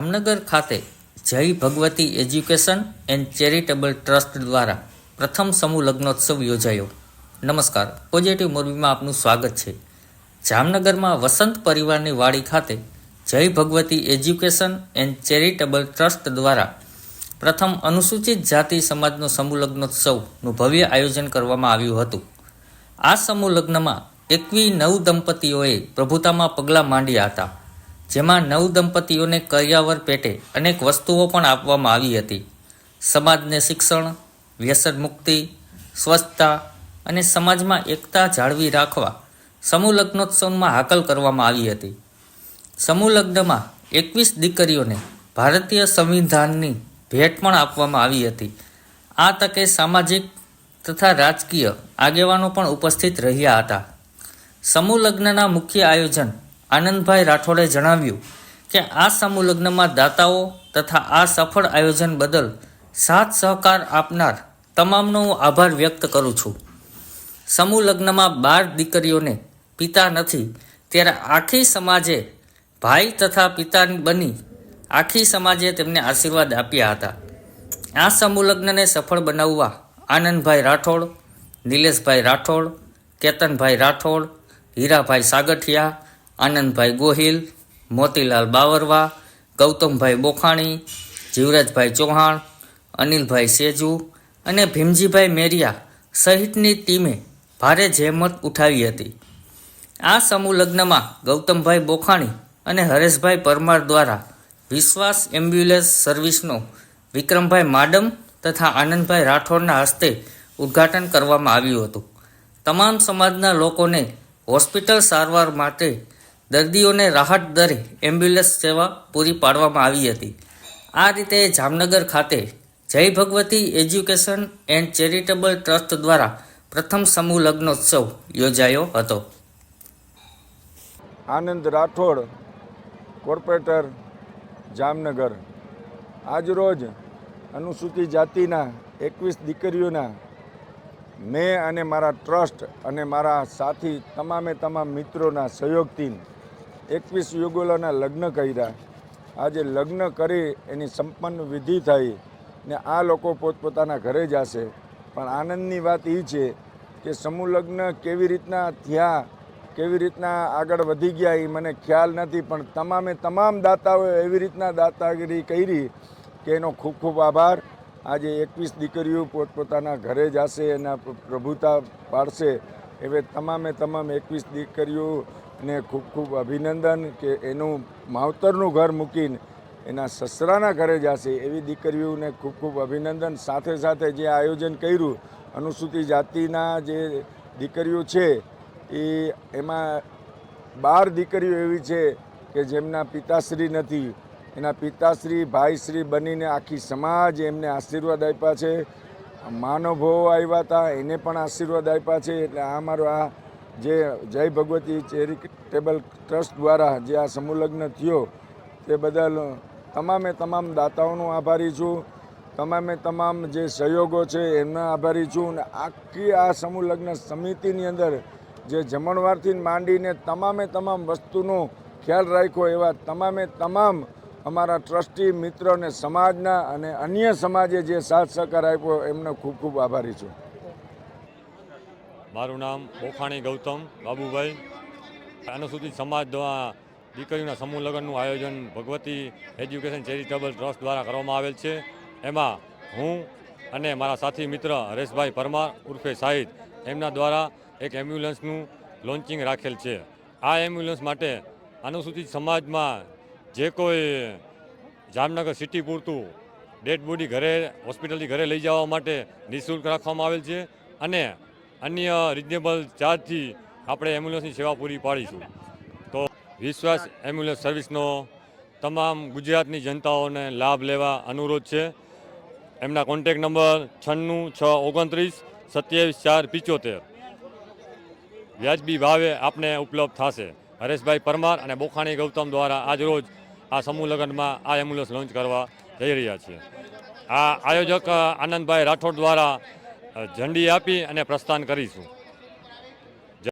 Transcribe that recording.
જામનગર ખાતે જય Bhagwati education and charitable trust દ્વારા પ્રથમ સમૂહ લગ્નોત્સવ યોજાયો. નમસ્કાર, પોઝિટિવ મોરબીમાં આપનું સ્વાગત છે. જામનગરમાં વસંત પરિવારની વાડી ખાતે જય Bhagwati education and charitable trust દ્વારા પ્રથમ અનુસૂચિત જાતિ સમાજનો સમૂહ લગ્નોત્સવનું ભવ્ય આયોજન કરવામાં આવ્યું હતું. આ સમૂહ લગ્નમાં 21 દંપતીઓએ પ્રભુતામાં પગલાં માંડ્યા હતા, જેમાં 9 દંપતીઓને કરિયાવર પેટે અનેક વસ્તુઓ પણ આપવામાં આવી હતી. સમાજને શિક્ષણ, વ્યસન મુક્તિ, સ્વચ્છતા અને સમાજમાં એકતા જાળવી રાખવા સમૂહ લગ્નોત્સવમાં હાકલ કરવામાં આવી હતી. સમૂહ લગ્નમાં 21 દીકરીઓને ભારતીય સંવિધાનની ભેટ પણ આપવામાં આવી હતી. આ તકે સામાજિક તથા રાજકીય આગેવાનો પણ ઉપસ્થિત રહ્યા હતા. સમૂહ લગ્નના મુખ્ય આયોજન આનંદભાઈ રાઠોડે જણાવ્યું કે આ સમૂહ લગ્નમાં દાતાઓ તથા આ સફળ આયોજન બદલ સાથ સહકાર આપનાર તમામનો હું આભાર વ્યક્ત કરું છું. સમૂહ લગ્નમાં 12 દીકરીઓને પિતા નથી, ત્યારે આખી સમાજે ભાઈ તથા પિતા બની આખી સમાજે તેમને આશીર્વાદ આપ્યા હતા. આ સમૂહ લગ્નને સફળ બનાવવા આનંદભાઈ રાઠોડ, નિલેશભાઈ રાઠોડ, કેતનભાઈ રાઠોડ, હીરાભાઈ સાગઠિયા, આનંદભાઈ ગોહિલ, મોતીલાલ બાવરવા, ગૌતમભાઈ બોખાણી, જીવરાજભાઈ ચૌહાણ, અનિલભાઈ સેજુ અને ભીમજીભાઈ મેરિયા સહિતની ટીમે ભારે જહેમત ઉઠાવી હતી. આ સમૂહ લગ્નમાં ગૌતમભાઈ બોખાણી અને હરેશભાઈ પરમાર દ્વારા વિશ્વાસ એમ્બ્યુલન્સ સર્વિસનો વિક્રમભાઈ માડમ તથા આનંદભાઈ રાઠોડના હસ્તે ઉદ્ઘાટન કરવામાં આવ્યું હતું. તમામ સમાજના લોકોને હોસ્પિટલ સારવાર માટે દર્દીઓને રાહત દરે એમ્બ્યુલન્સ સેવા પૂરી પાડવામાં આવી હતી. આ રીતે જામનગર ખાતે જય Bhagwati education and charitable trust દ્વારા પ્રથમ સમૂહ લગ્નોત્સવ યોજાયો હતો. આનંદ રાઠોડ, કોર્પોરેટર, જામનગર. આજરોજ અનુસૂચિત જાતિના 21 દીકરીઓના મેં અને મારા ટ્રસ્ટ અને મારા સાથી તમામ મિત્રોના સહયોગથી 21 યુગલોના લગ્ન કર્યા. આજે લગ્ન કરી એની સંપન્ન વિધિ થઈ ને આ લોકો પોતપોતાના ઘરે જશે. પણ આનંદની વાત એ છે કે સમૂહ લગ્ન કેવી રીતના થયા, કેવી રીતના આગળ વધી ગયા એ મને ખ્યાલ નથી, પણ તમામ દાતાઓએ એવી રીતના દાતાગીરી કરી કે એનો ખૂબ ખૂબ આભાર. આજે 21 દીકરીઓ પોતપોતાના ઘરે જશે, એના પ્રભુતા પાડશે. એવે તમામ 21 દીકરીઓને ખૂબ ખૂબ અભિનંદન કે એનું માવતરનું ઘર મૂકીને એના સસરાના ઘરે જશે એવી દીકરીઓને ખૂબ ખૂબ અભિનંદન. સાથે સાથે જે આયોજન કર્યું, અનુસૂચિત જાતિના જે દીકરીઓ છે એમાં 12 દીકરીઓ એવી છે કે જેમના પિતાશ્રી નથી. એના પિતાશ્રી ભાઈશ્રી બનીને આખી સમાજ એમને આશીર્વાદ આપ્યા છે. મહાનુભાવો આવ્યા હતા, એને પણ આશીર્વાદ આપ્યા છે. એટલે આ મારો આ જે જય ભગવતી ચેરિટેબલ ટ્રસ્ટ દ્વારા જે આ સમૂહ લગ્ન થયો તે બદલ તમામ દાતાઓનો આભારી છું. તમામ જે સહયોગો છે એમના આભારી છું. અને આખી આ સમૂહ લગ્ન સમિતિની અંદર જે જમણવારથી માંડીને તમામ વસ્તુનો ખ્યાલ રાખ્યો એવા તમામ અમારા ટ્રસ્ટી મિત્ર અને સમાજના અને અન્ય સમાજે જે સાથ સહકાર આપ્યો એમનો ખૂબ ખૂબ આભારી છું. મારું નામ બોખાણી ગૌતમ બાબુભાઈ. અનુસૂચિત સમાજ દ્વારા દીકરીઓના સમૂહ લગ્નનું આયોજન ભગવતી એજ્યુકેશન ચેરિટેબલ ટ્રસ્ટ દ્વારા કરવામાં આવેલ છે. એમાં હું અને મારા સાથી મિત્ર હરેશભાઈ પરમાર ઉર્ફે શાહિદ એમના દ્વારા એક એમ્બ્યુલન્સનું લોન્ચિંગ રાખેલ છે. આ એમ્બ્યુલન્સ માટે અનુસૂચિત સમાજમાં જે કોઈ જામનગર સિટી પૂરતું ડેડ બોડી હોસ્પિટલથી ઘરે લઈ જવા માટે નિઃશુલ્ક રાખવામાં આવેલ છે અને અન્ય રિઝનેબલ ચાર્જથી આપણે એમ્બ્યુલન્સની સેવા પૂરી પાડીશું. તો વિશ્વાસ એમ્બ્યુલન્સ સર્વિસનો તમામ ગુજરાતની જનતાઓને લાભ લેવા અનુરોધ છે. એમના કોન્ટેક નંબર 96 629 27 475. વ્યાજબી ભાવે આપને ઉપલબ્ધ થશે. હરેશભાઈ પરમાર અને બોખાણી ગૌતમ દ્વારા આજરોજ આ સમૂહ લગ્નમાં આ એમ્બ્યુલન્સ લોન્ચ કરવા જઈ રહ્યા છીએ. આ આયોજક આનંદભાઈ રાઠોડ દ્વારા ઝંડી આપી અને પ્રસ્થાન કરીશું.